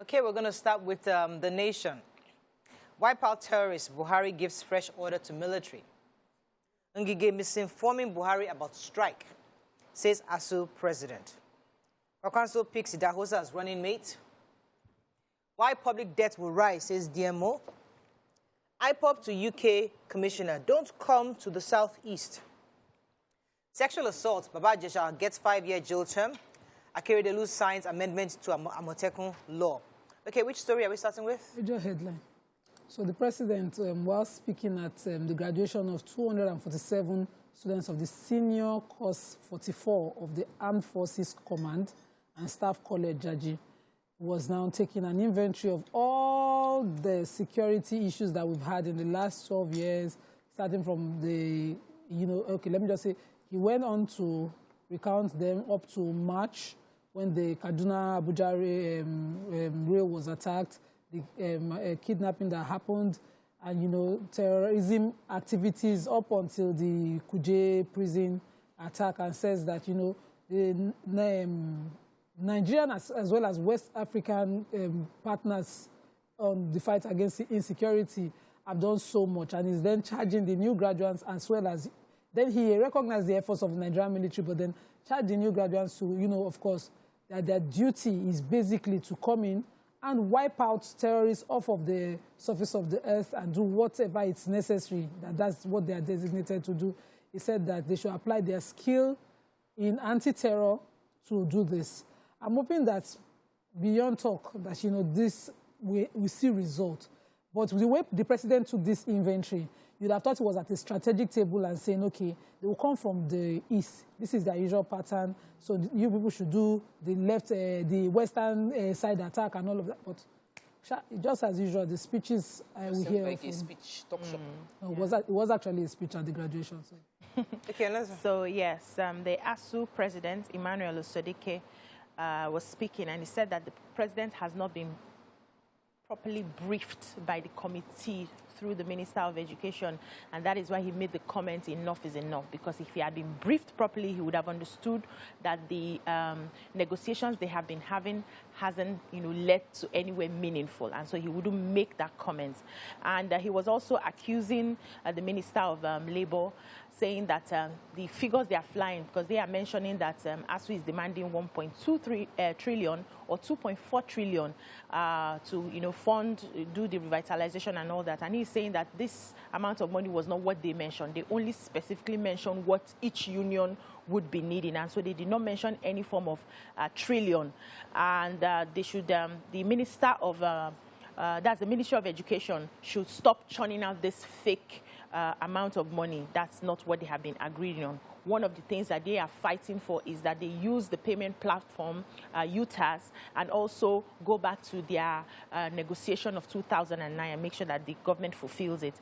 Okay, we're going to start with the nation. Wipe out terrorists. Buhari gives fresh order to military. Ngige misinforming Buhari about strike, says ASUU president. Council picks Idahosa as running mate. Why public debt will rise, says DMO. IPOB to UK commissioner, don't come to the southeast. Sexual assault, Baba Jesha gets 5-year jail term. Akeredolu signs amendment to Amotekun law. Okay, which story are we starting with? Major headline. So the president, while speaking at the graduation of 247 students of the senior course 44 of the Armed Forces Command and Staff College, Jaji, was now taking an inventory of all the security issues that we've had in the last 12 years, starting from the, okay, let me just say, he went on to recount them up to March, when the Kaduna-Abuja rail was attacked, the kidnapping that happened, and, terrorism activities up until the Kuje prison attack, and says that, the Nigerian as well as West African partners on the fight against insecurity have done so much, and is then charging the new graduates as well as, then he recognized the efforts of the Nigerian military, but then charged the new graduates to, of course, that their duty is basically to come in and wipe out terrorists off of the surface of the earth and do whatever is necessary. That's what they are designated to do. He said that they should apply their skill in anti-terror to do this. I'm hoping that beyond talk, that, this we see result. But the way the president took this inventory, you'd have thought it was at a strategic table and saying, okay, they will come from the east. This is their usual pattern. So you people should do the left, the western side attack and all of that. But just as usual, the speeches we hear. Like a speech talk show. It was actually a speech at the graduation. So, okay, so yes, the ASUU president, Emmanuel Osodike, was speaking, and he said that the president has not been properly briefed by the committee through the Minister of Education, and that is why he made the comment, enough is enough, because if he had been briefed properly, he would have understood that the negotiations they have been having hasn't, led to anywhere meaningful, and so he wouldn't make that comment. And he was also accusing the Minister of Labour, saying that the figures they are flying, because they are mentioning that ASUU is demanding 1.23 trillion or 2.4 trillion to, fund, do the revitalization and all that. And he's saying that this amount of money was not what they mentioned. They only specifically mentioned what each union would be needing, and so they did not mention any form of trillion. And they should, the Minister of, that's the Ministry of Education, should stop churning out this fake amount of money. That's not what they have been agreeing on. One of the things that they are fighting for is that they use the payment platform, UTAS, and also go back to their negotiation of 2009 and make sure that the government fulfills it.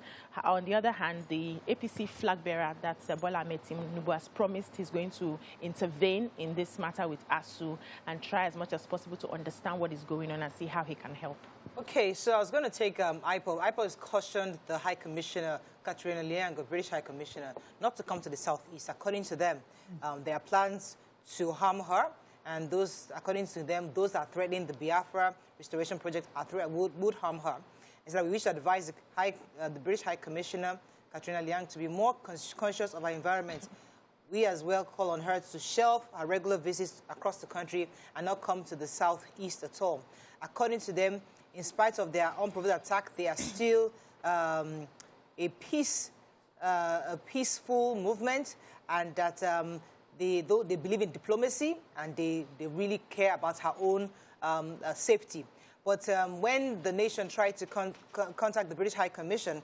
On the other hand, the APC flag bearer, that's Bola Ahmed Tinubu, has promised he's going to intervene in this matter with ASUU and try as much as possible to understand what is going on and see how he can help. Okay, so I was going to take IPOB. IPOB has cautioned the High Commissioner, Katrina Liang, the British High Commissioner, not to come to the southeast. According to them, there are plans to harm her, and those, according to them, those that are threatening the Biafra restoration project would harm her. And so we wish to advise the British High Commissioner, Katrina Liang, to be more conscious of our environment. We as well call on her to shelve her regular visits across the country and not come to the southeast at all. According to them, in spite of their unprovoked attack, they are still a peaceful movement, and that they believe in diplomacy and they really care about her own safety. But when the nation tried to contact the British High Commission,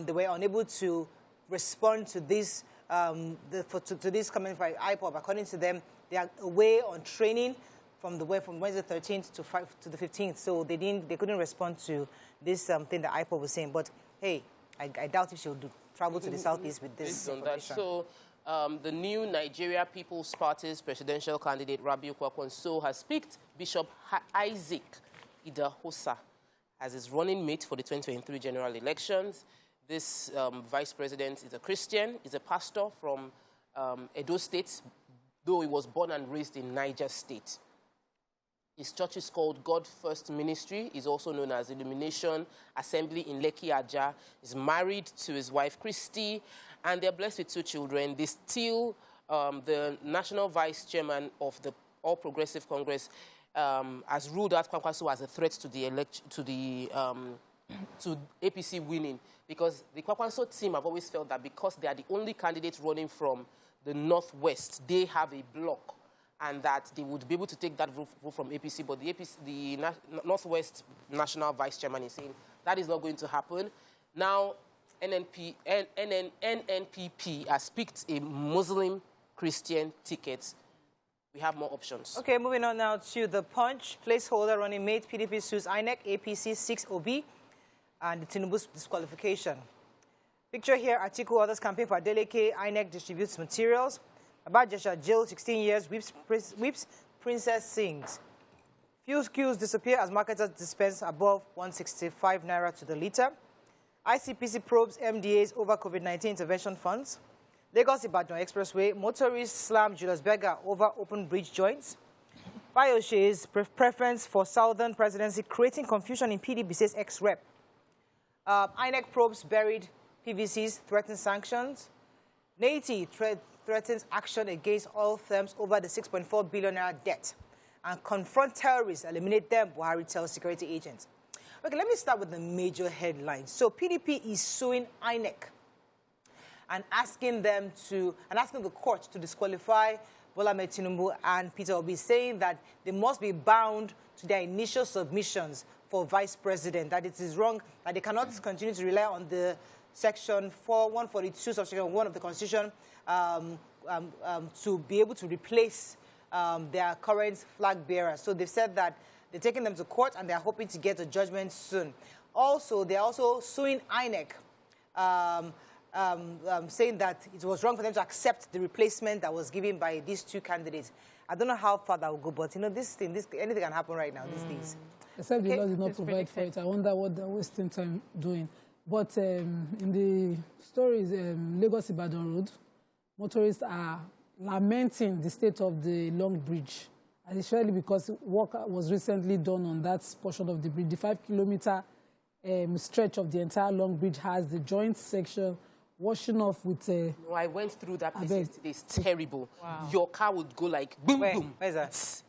they were unable to respond to this to this comment by IPOB. According to them, they are away on training from Wednesday 13th to the 15th, so they couldn't respond to this thing that IPOB was saying. But hey, I doubt if she'll travel to the southeast with this information. So the new Nigeria People's Party's presidential candidate Rabiu Kwankwaso has picked Bishop Isaac Idahosa as his running mate for the 2023 general elections. This vice president is a Christian, is a pastor from Edo State, though he was born and raised in Niger State. His church is called God First Ministry. He's also known as Illumination Assembly in Lekki, Ajah. He's married to his wife, Christy, and they're blessed with 2 children. They still, the national vice chairman of the All Progressive Congress has ruled out Kwankwaso as a threat to the to APC winning, because the Kwankwaso team have always felt that because they are the only candidates running from the Northwest, they have a block, and that they would be able to take that vote from APC. But the Northwest National Vice Chairman is saying that is not going to happen. Now, NNPP has picked a Muslim Christian ticket. We have more options. Okay, moving on now to the Punch. Placeholder running mate, PDP sues INEC, APC 6 OB, and the Tinubu's disqualification. Picture here, Atiku others campaign for Adeleke, INEC distributes materials. Abajesha jailed 16 years, whips Princess sings. Fuel queues disappear as marketers dispense above 165 naira to the litre. ICPC probes MDAs over COVID-19 intervention funds. Lagos-Ibadan Expressway, motorists slam Julius Berger over open bridge joints. Fayoshe's preference for Southern presidency creating confusion in PDP, says ex-rep. INEC probes buried PVCs, threatens sanctions. Naiti threatens action against oil firms over the 6.4 billion naira debt. And confront terrorists, eliminate them, Buhari tells security agents. Okay, let me start with the major headlines. So PDP is suing INEC and asking the court to disqualify Bola Ahmed Tinubu and Peter Obi, saying that they must be bound to their initial submissions for vice president, that it is wrong, that they cannot continue to rely on the section 142, subsection 1 of the Constitution to be able to replace their current flag bearer. So they've said that they're taking them to court and they're hoping to get a judgment soon. Also, they're also suing INEC, saying that it was wrong for them to accept the replacement that was given by these 2 candidates. I don't know how far that will go, but you know, anything can happen right now these days. Except the law did not provide for it. I wonder what they're wasting time doing. But in the stories, Lagos-Ibadan Road, motorists are lamenting the state of the long bridge, and especially because work was recently done on that portion of the bridge. The 5-kilometer stretch of the entire long bridge has the joint section washing off with no, I went through that place yesterday. It's terrible. Wow. Your car would go like boom, boom. Where's that? It's,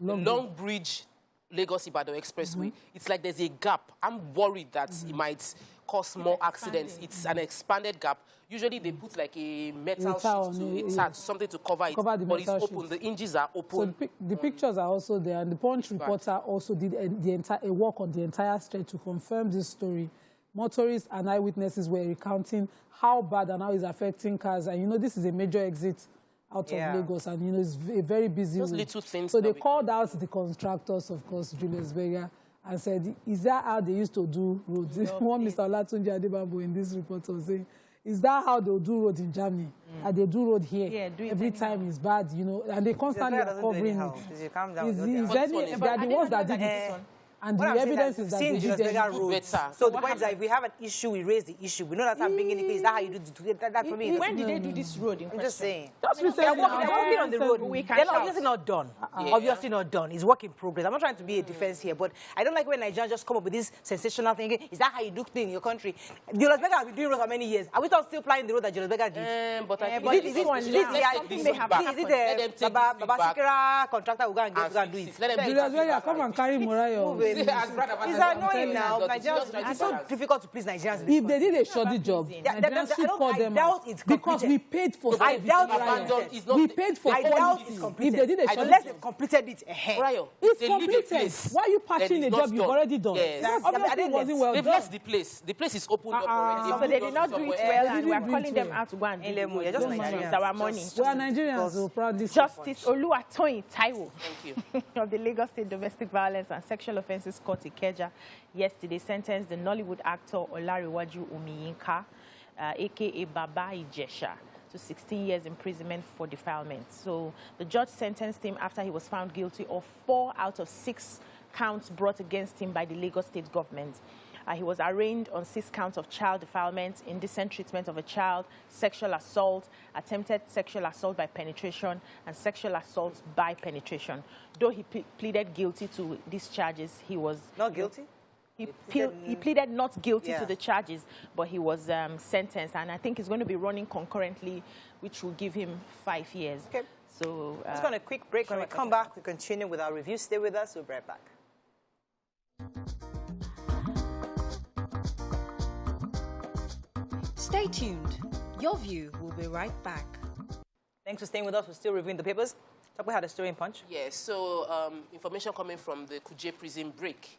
long bridge, Lagos-Ibadan Expressway. It's like there's a gap. I'm worried that it might cause more accidents. It's an expanded gap. Usually they put like a metal sheet to it, something to cover it, but it's open. Sheet. The hinges are open. So the pictures are also there, and the Punch reporter also did a walk on the entire stretch to confirm this story. Motorists and eyewitnesses were recounting how bad and how it's affecting cars. And, you know, this is a major exit out of Lagos, and, you know, it's a very busy Those road. little things. So they called out the contractors, of course, Julius Berger, and said, is that how they used to do roads? One Mr. Olatunji Adebambo in this report was saying, is that how they do road in Germany? And they do road here. Yeah, every time is bad, you know, and they constantly are covering it. They are the ones that did it. And the evidence is that they did better. So the point is that if we have an issue, we raise the issue. We know that I'm bringing it. Is that how you do that for me? When did they do this road in question? I'm just saying. They're working on the road. They're obviously not done. Obviously not done. It's work in progress. I'm not trying to be a defense here, but I don't like when Nigerians just come up with this sensational thing. Is that how you do things in your country? Julius Berger has been doing roads for many years. Are we still playing the road that Julius Berger did? But is it the Baba Sikira contractor who go and do it? Julius Berger, come and carry Morayo. It's annoying now. It's so difficult to please Nigerians. If they did a shoddy job, Nigerians should call them out. Because we paid for I doubt we paid for quality. If they did a shoddy unless they've completed it ahead. It's completed. Why are you patching a job you've already done? Obviously, it wasn't well done. They've left the place. The place is opened up already. So they did not do it well, and we are calling them out to go and do it. Just Nigerians. It's our money. We are Nigerians who proudly Justice Oluwatoyin Taiwo of the Lagos State Domestic Violence and Sexual Offences Court Ikeja yesterday sentenced the Nollywood actor Olariwaju Omiyinka, a.k.a. Baba Ijesha, to 16 years imprisonment for defilement. So the judge sentenced him after he was found guilty of 4 out of 6 counts brought against him by the Lagos State government. He was arraigned on 6 counts of child defilement, indecent treatment of a child, sexual assault, attempted sexual assault by penetration, and sexual assault by penetration. Though he pleaded guilty to these charges, he was... Not guilty? He pleaded not guilty to the charges, but he was sentenced, and I think he's going to be running concurrently, which will give him 5 years. Okay. So let's go on a quick break. When we come back, we continue with our review. Stay with us. We'll be right back. Stay tuned. Your View will be right back. Thanks for staying with us. We're still reviewing the papers. Talk about the story in Punch. Yes, so information coming from the Kuje prison break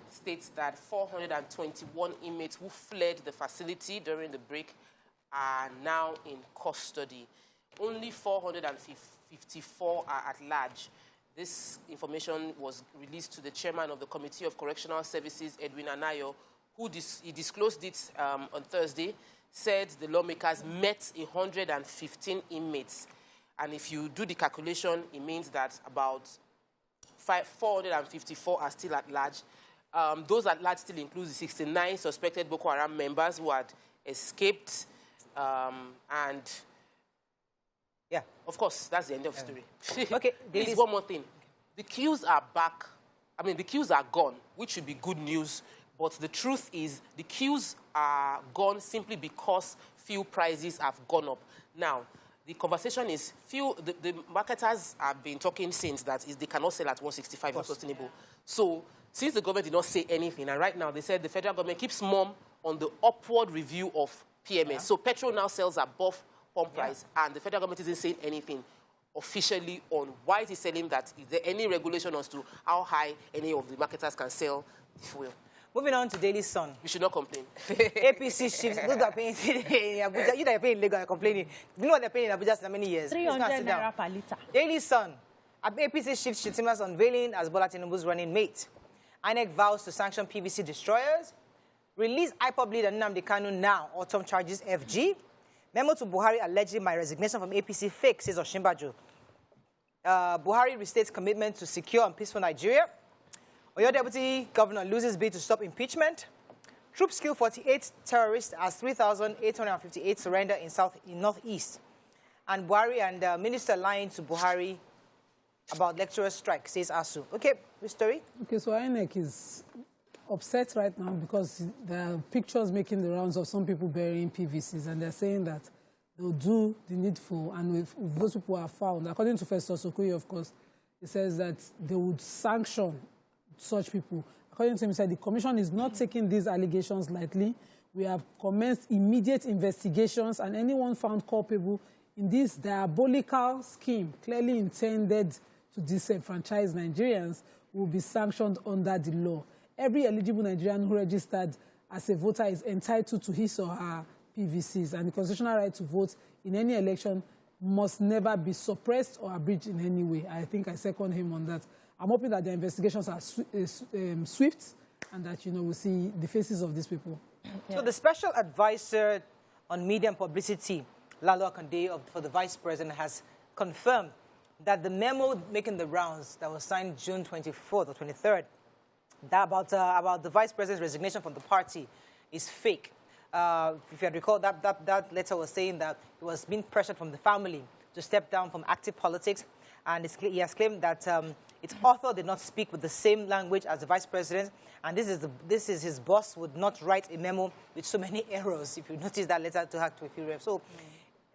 states that 421 inmates who fled the facility during the break are now in custody. Only 454 are at large. This information was released to the chairman of the Committee of Correctional Services, Edwin Anayo, who he disclosed it on Thursday, said the lawmakers met 115 inmates. And if you do the calculation, it means that about 454 are still at large. Those at large still include the 69 suspected Boko Haram members who had escaped. And, yeah, of course, that's the end of the story. Okay, there's one more thing. The queues are back. I mean, the queues are gone, which should be good news. But the truth is the queues are gone simply because fuel prices have gone up. Now, the conversation is the marketers have been talking since that they cannot sell at 165, not sustainable. So, since the government did not say anything, and right now they said the federal government keeps mum on the upward review of PMS. Yeah. So petrol now sells above pump price, and the federal government isn't saying anything officially on why it is selling that. Is there any regulation as to how high any of the marketers can sell the fuel? Moving on to Daily Sun. We should not complain. APC chiefs, those that are paying in Abuja, you that are paying in Lagos are complaining. You know what they're paying in Abuja for many years? 300 naira per litre. Daily Sun. APC chief Shitima's unveiling as Bola Tinubu's running mate. INEC vows to sanction PVC destroyers. Release IPOB leader Nnamdi Kanu now. Ortom charges FG. Memo to Buhari alleging my resignation from APC fake, says Oshimbajo. Buhari restates commitment to secure and peaceful Nigeria. Oyo Deputy Governor loses bid to stop impeachment. Troops kill 48 terrorists as 3,858 surrender in Northeast. And Buhari and Minister lying to Buhari about lecturer strike, says ASUU. Okay, which story? Okay, so INEC is upset right now because there are pictures making the rounds of some people burying PVCs, and they're saying that they'll do the needful, and if those people are found, according to Festus Okoye, of course, he says that they would sanction such people. According to him, he said the commission is not taking these allegations lightly. We have commenced immediate investigations, and anyone found culpable in this diabolical scheme, clearly intended to disenfranchise Nigerians, will be sanctioned under the law. Every eligible Nigerian who registered as a voter is entitled to his or her PVCs, and the constitutional right to vote in any election must never be suppressed or abridged in any way. I think I second him on that. I'm hoping that the investigations are swift, and that, you know, we'll see the faces of these people. Yeah. So the special advisor on media and publicity, Lalo Akande, for the vice president, has confirmed that the memo making the rounds that was signed June 24th or 23rd, that about the vice president's resignation from the party is fake. If you had recalled, that letter was saying that he was being pressured from the family to step down from active politics, and he has claimed that its author did not speak with the same language as the vice president, and this is his boss would not write a memo with so many errors. If you notice that letter to Hack to a few reps. So,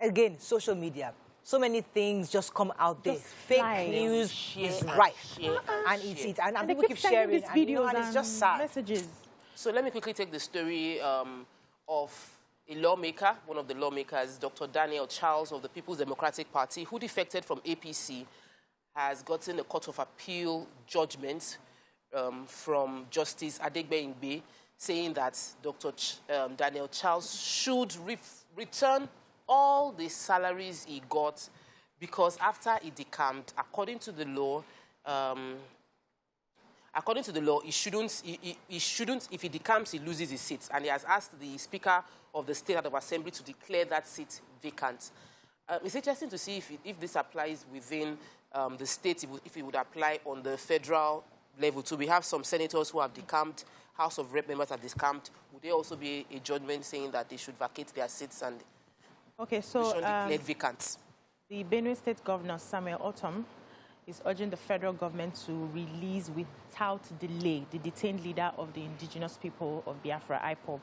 again, social media. So many things just come out there. Fake news is rife, and people keep sharing these videos, and it's just sad. Messages. So let me quickly take the story of a lawmaker, one of the lawmakers, Dr. Daniel Charles of the People's Democratic Party, who defected from APC, has gotten a Court of Appeal judgment from Justice Adegbe, saying that Dr. Daniel Charles should return all the salaries he got, because after he decamped, according to the law, he shouldn't, if he decamps, he loses his seat. And he has asked the Speaker of the State House of Assembly to declare that seat vacant. It's interesting to see if this applies within the state, if it would apply on the federal level too? We have some senators who have decamped, House of Rep members have decamped. Would there also be a judgment saying that they should vacate their seats and declared vacant? The Benue State Governor, Samuel Ortom, is urging the federal government to release without delay the detained leader of the indigenous people of Biafra, IPOB,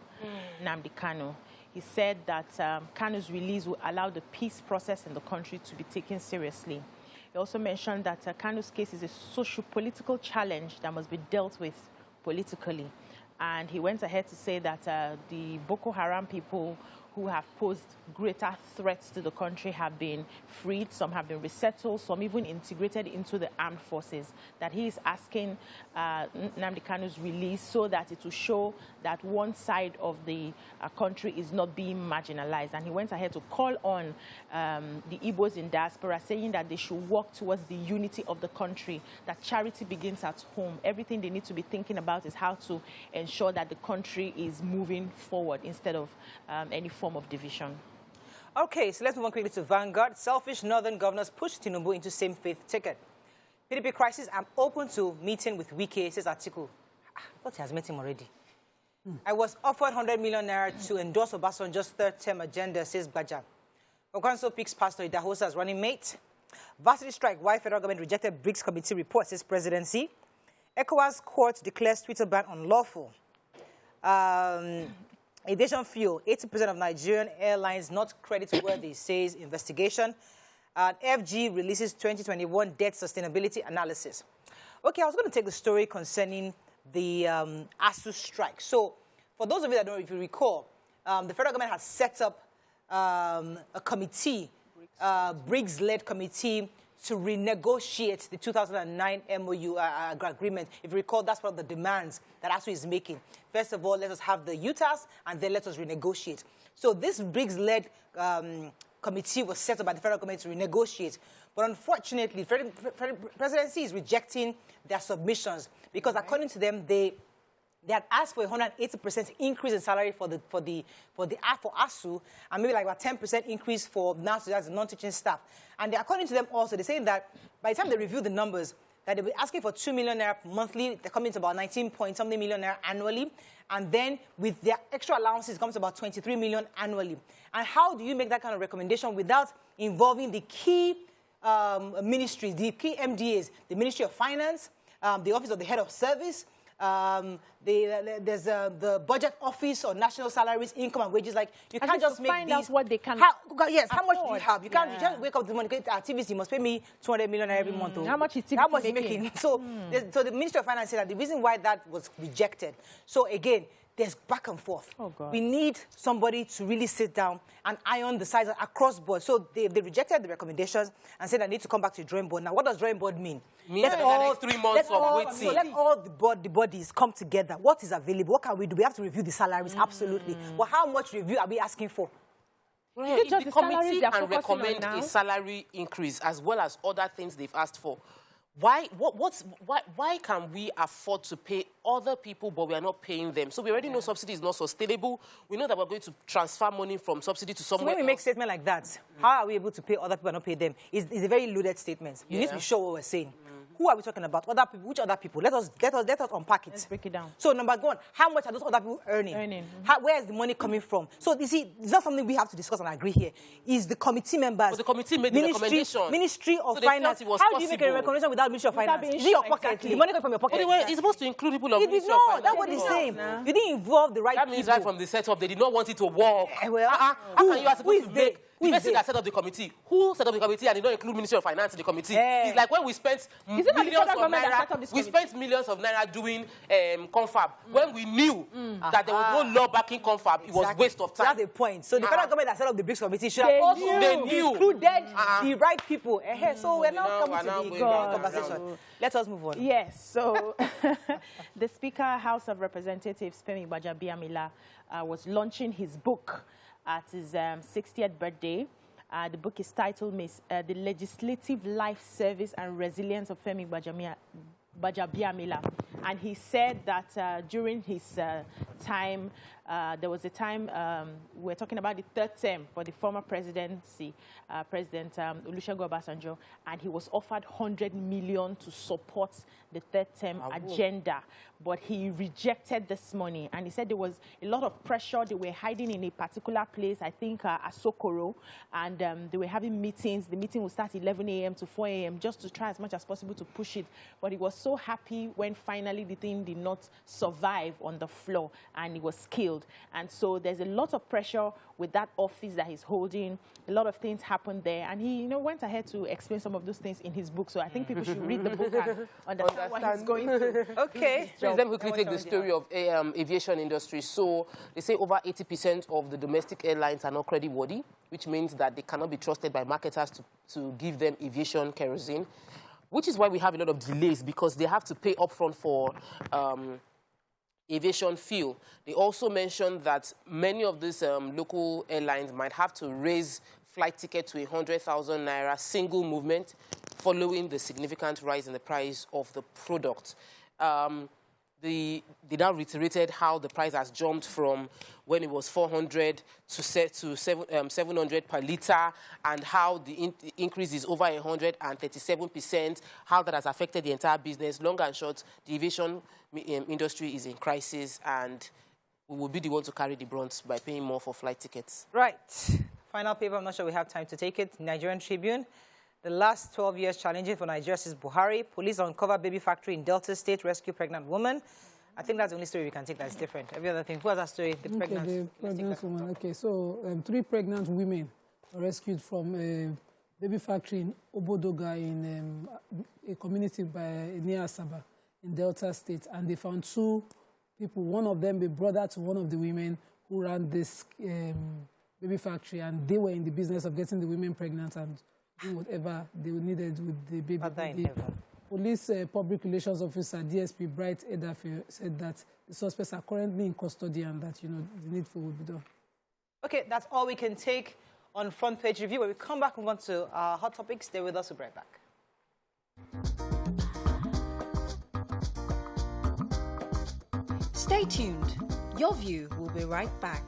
Nnamdi Kanu. He said that Kanu's release will allow the peace process in the country to be taken seriously. He also mentioned that Kanu's case is a socio-political challenge that must be dealt with politically. And he went ahead to say that the Boko Haram people who have posed greater threats to the country have been freed, some have been resettled, some even integrated into the armed forces, that he is asking Nnamdi Kanu's release so that it will show that one side of the country is not being marginalized. And he went ahead to call on the Igbos in diaspora, saying that they should work towards the unity of the country, that charity begins at home. Everything they need to be thinking about is how to ensure that the country is moving forward instead of any form of division. Okay, so let's move on quickly to Vanguard. Selfish northern governors push Tinubu into same faith ticket. PDP crisis, I'm open to meeting with Wike, says article. But he has met him already. I was offered 100 million naira to endorse Obasanjo's third-term agenda, says Gbajabiamila. Okanso picks Pastor Idahosa as running mate. Varsity strike, why federal government rejected BRICS committee report, says presidency. ECOWAS court declares Twitter ban unlawful. Aviation fuel, 80% of Nigerian airlines not creditworthy, says investigation. FG releases 2021 debt sustainability analysis. Okay, I was going to take the story concerning the ASUU strike. So, for those of you that don't know, if you recall, the federal government has set up a committee, BRICS-led committee, to renegotiate the 2009 MOU agreement. If you recall, that's one of the demands that ASUU is making. First of all, let us have the UTAS, and then let us renegotiate. So this BRICS-led committee was set up by the federal government to renegotiate. But unfortunately, the presidency is rejecting their submissions because, according to them, they had asked for a 180% increase in salary for ASUU, and maybe like about 10% increase for non-teaching staff. And according to them also, they're saying that by the time they review the numbers, that they'll be asking for 2 million naira monthly, they're coming to about 19-point-something million naira annually, and then with their extra allowances, it comes to about 23 million annually. And how do you make that kind of recommendation without involving the key ministries, the key MDAs, the Ministry of Finance, the Office of the Head of Service, there's the budget office on national salaries, income and wages. Like, you can't just make these. Out what they can. How much do you have? You can't just wake up the money, get activities. You must pay me 200 million every month. How much is making? So the Ministry of Finance said that the reason why that was rejected. So again, there's back and forth. Oh, God. We need somebody to really sit down and iron the sides across board. So they rejected the recommendations and said I need to come back to the drawing board. Now, what does drawing board mean? Let all 3 months of waiting. So let all the bodies come together. What is available? What can we do? We have to review the salaries, absolutely. But how much review are we asking for? Well, if the committee can recommend a salary increase as well as other things they've asked for, why can we afford to pay other people but we are not paying them? So we already know subsidy is not sustainable. We know that we're going to transfer money from subsidy to somewhere else. When we make a statement like that, how are we able to pay other people and not pay them? It's a very loaded statement. You need to be sure what we're saying. Who are we talking about? Other people? Which other people? Let us unpack it. Let's break it down. So number one, how much are those other people earning? Where is the money coming from? So you see, it's not something we have to discuss and agree here. Is the committee members? But the committee made the recommendation. Ministry of Finance. How do you make a recommendation without Ministry of Finance? Is it your pocket? Exactly. The money comes from your pocket. Anyway, it's supposed to include people of Ministry of Finance. That's what they're saying. You didn't involve the right people. That means right from the setup, they did not want it to work. How can you ask supposed to make the person that set up the committee? Who set up the committee and did not include Ministry of Finance in the committee? It's like when we spent millions of naira doing confab. When we knew that there was no law backing confab, it was waste of time. That's the point. So the federal government that set up the BRICS committee should have also included the right people. So we're now coming to the conversation. Let us move on. Yes. So the Speaker, House of Representatives, Femi Gbajabiamila, was launching his book at his 60th birthday. The book is titled The Legislative Life Service and Resilience of Femi Gbajabiamila. And he said that during his time, we're talking about the third term for the former presidency, President Olusegun Obasanjo, and he was offered 100 million to support the third term agenda, but he rejected this money, and he said there was a lot of pressure. They were hiding in a particular place, I think Asokoro, and they were having meetings. The meeting would start 11 a.m. to 4 a.m. just to try as much as possible to push it, but he was so happy when finally the thing did not survive on the floor and he was killed. And so there's a lot of pressure with that office that he's holding. A lot of things happened there, and he, went ahead to explain some of those things in his book. So I think people should read the book and understand what he's going through. Okay. Please let me quickly take the story of aviation industry. So they say over 80% of the domestic airlines are not creditworthy, which means that they cannot be trusted by marketers to give them aviation kerosene, which is why we have a lot of delays, because they have to pay upfront for aviation fuel. They also mentioned that many of these local airlines might have to raise flight ticket to 100,000 naira single movement following the significant rise in the price of the product. They now reiterated how the price has jumped from when it was 400 to 700 per litre, and how the increase is over 137%, how that has affected the entire business. Long and short, the aviation industry is in crisis, and we will be the one to carry the brunt by paying more for flight tickets. Right. Final paper, I'm not sure we have time to take it. Nigerian Tribune. The last 12 years challenging for Nigeria is Buhari. Police uncover baby factory in Delta State, rescue pregnant woman. I think that's the only story we can take that's different. Every other thing. What's that story? The pregnant woman. Okay, so 3 pregnant women were rescued from a baby factory in Obodoga in a community near Asaba in Delta State. And they found 2 people, one of them a brother to one of the women who ran this baby factory, and they were in the business of getting the women pregnant and do whatever they needed with the baby. The police public relations officer, DSP Bright Edafe, said that the suspects are currently in custody and that, the needful will be done. Okay, that's all we can take on Front Page Review. When we come back, we're going to our hot topics. Stay with us. We'll be right back. Stay tuned. Your View will be right back.